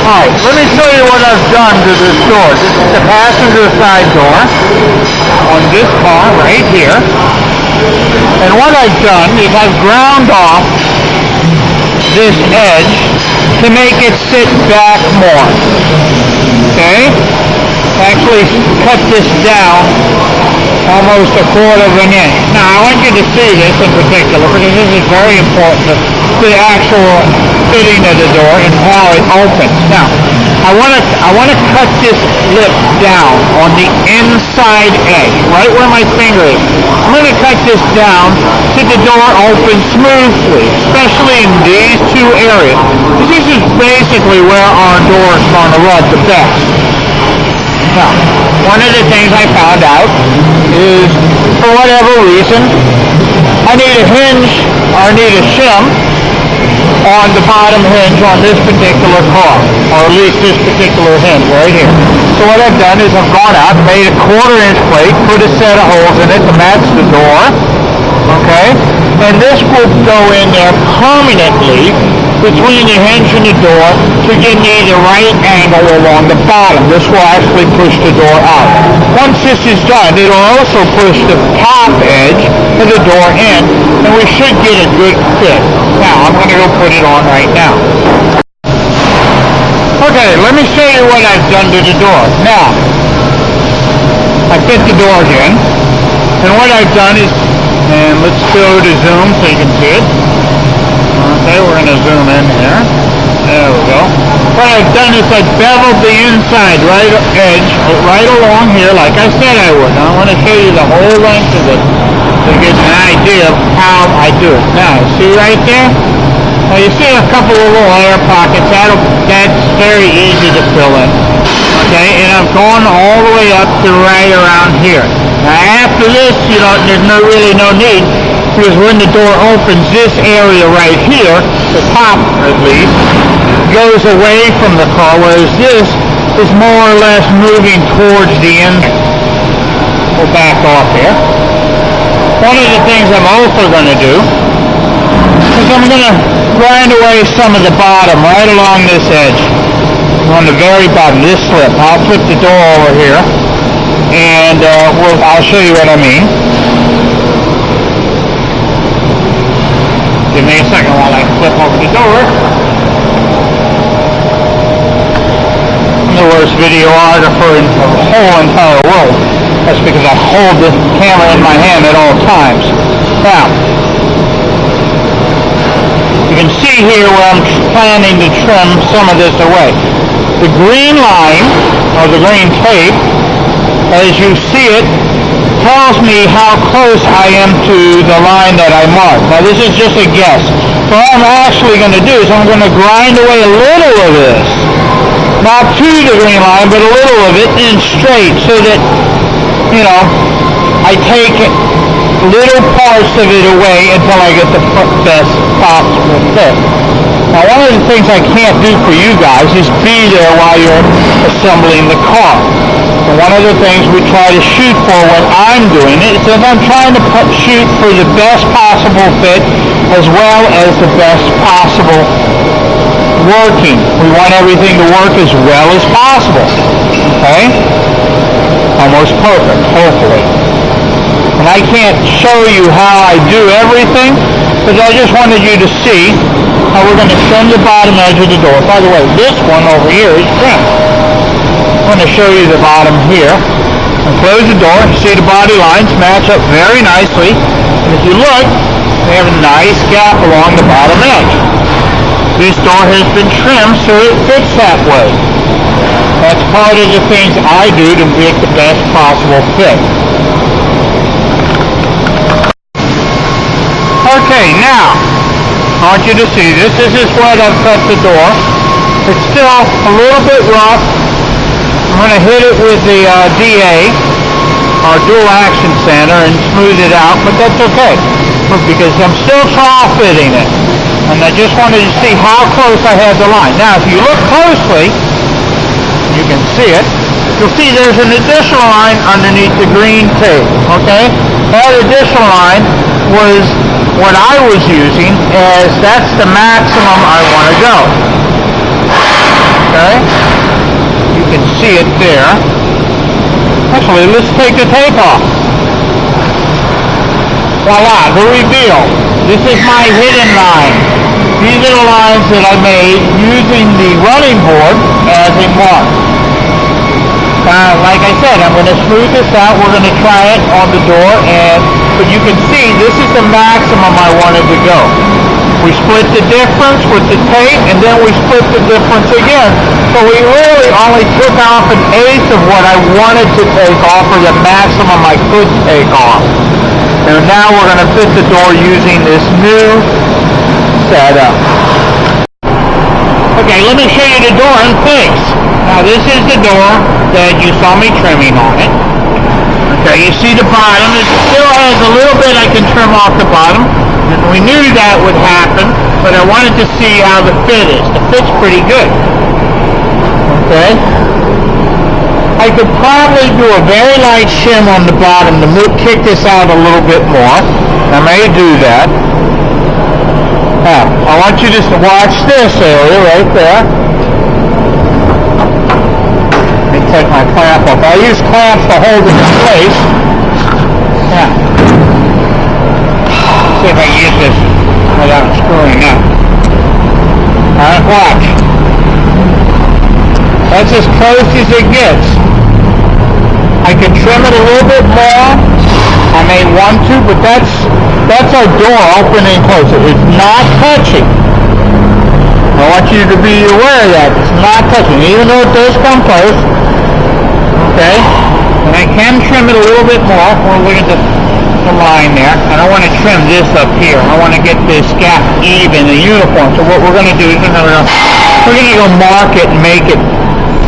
Alright, let me show you what I've done to this door. This is the passenger side door on this car right here. And what I've done is I've ground off this edge to make it sit back more. Okay? Actually cut this down almost 1/4 of an inch. Now I want you to see this in particular because this is very important, the actual fitting of the door and how it opens. Now I want to cut this lip down on the inside edge, right where my finger is. I'm going to cut this down so the door opens smoothly, especially in these two areas. This is basically where our door is going to run the best. Now, one of the things I found out is, for whatever reason, I need a hinge or I need a shim on the bottom hinge on this particular car, or at least this particular hinge right here. So what I've done is I've gone out, made a 1/4 inch plate, put a set of holes in it to match the door, okay? And this will go in there permanently between the hinge and the door to give me the right angle along the bottom. This will actually push the door out. Once this is done, it will also push the top edge of the door in, and we should get a good fit. Now, I'm going to go put it on right now. Okay, let me show you what I've done to the door. Now, I fit the door in, and what I've done is, and let's go to zoom so you can see it. Okay, we're going to zoom in here. There we go. What I've done is I've beveled the inside right edge right along here like I said I would. Now I want to show you the whole length of it to get an idea of how I do it. Now, see right there? Now you see a couple of little air pockets. That's very easy to fill in. Okay, and I'm going all the way up to right around here. Now after this, there's really no need, because when the door opens, this area right here, the top at least, goes away from the car, whereas this is more or less moving towards the end. We'll back off here. One of the things I'm also going to do is I'm going to grind away some of the bottom right along this edge. On the very bottom, this slip. I'll flip the door over here, and I'll show you what I mean. Give me a second while I flip over the door. I'm the worst videographer in the whole entire world. That's because I hold the camera in my hand at all times. Now, you can see here where I'm planning to trim some of this away. The green line, or the green tape, as you see it, tells me how close I am to the line that I marked. Now this is just a guess. So what I'm actually going to do is I'm going to grind away a little of this. Not to the green line, but a little of it in straight, so that, I take little parts of it away until I get the best possible fit. Now one of the things I can't do for you guys is be there while you're assembling the car. And one of the things we try to shoot for when I'm doing it is that I'm trying to shoot for the best possible fit as well as the best possible working. We want everything to work as well as possible. Okay? Almost perfect, hopefully. And I can't show you how I do everything, but I just wanted you to see how we're going to trim the bottom edge of the door. By the way, this one over here is trimmed. I'm going to show you the bottom here. And close the door. See the body lines match up very nicely. And if you look, they have a nice gap along the bottom edge. This door has been trimmed so it fits that way. That's part of the things I do to get the best possible fit. Okay, now, I want you to see this. This is what I've cut the door. It's still a little bit rough. I'm going to hit it with the DA, our dual action sander, and smooth it out, but that's okay, because I'm still trial fitting it. And I just wanted to see how close I had the line. Now, if you look closely, you can see it. You'll see there's an additional line underneath the green tape, okay? That additional line was what I was using, as that's the maximum I want to go. Okay? You can see it there. Actually, let's take the tape off. Voila, the reveal. This is my hidden line. These are the lines that I made using the running board as a mark. Like I said, I'm going to smooth this out. We're going to try it on the door, but you can see this is the maximum I wanted to go. We split the difference with the tape, and then we split the difference again. So we really only took off an eighth of what I wanted to take off, or the maximum I could take off. And now we're going to fit the door using this new setup. Okay, let me show you the door in place. Now this is the door that you saw me trimming on it. Okay, you see the bottom. It still has a little bit I can trim off the bottom. And we knew that would happen, but I wanted to see how the fit is. The fit's pretty good. Okay. I could probably do a very light shim on the bottom to kick this out a little bit more. I may do that. Now, I want you just to watch this area right there. Let me take my clamp off. I use clamps to hold it in place. Yeah. See if I can use this without screwing up. Alright, watch. That's as close as it gets. I can trim it a little bit more. I may want to, but that's our door opening and closing. It's not touching. I want you to be aware of that. It's not touching, even though it does come close. Okay? And I can trim it a little bit more. We'll look at the line there. And I want to trim this up here. I want to get this gap even and uniform. So what we're going to do is we're going to go mark it and make it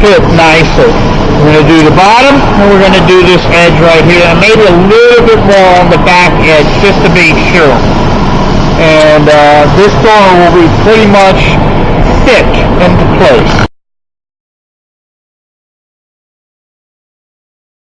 fit nicely. We're going to do the bottom, and we're going to do this edge right here, and maybe a little bit more on the back edge, just to be sure. And this door will be pretty much fit into place.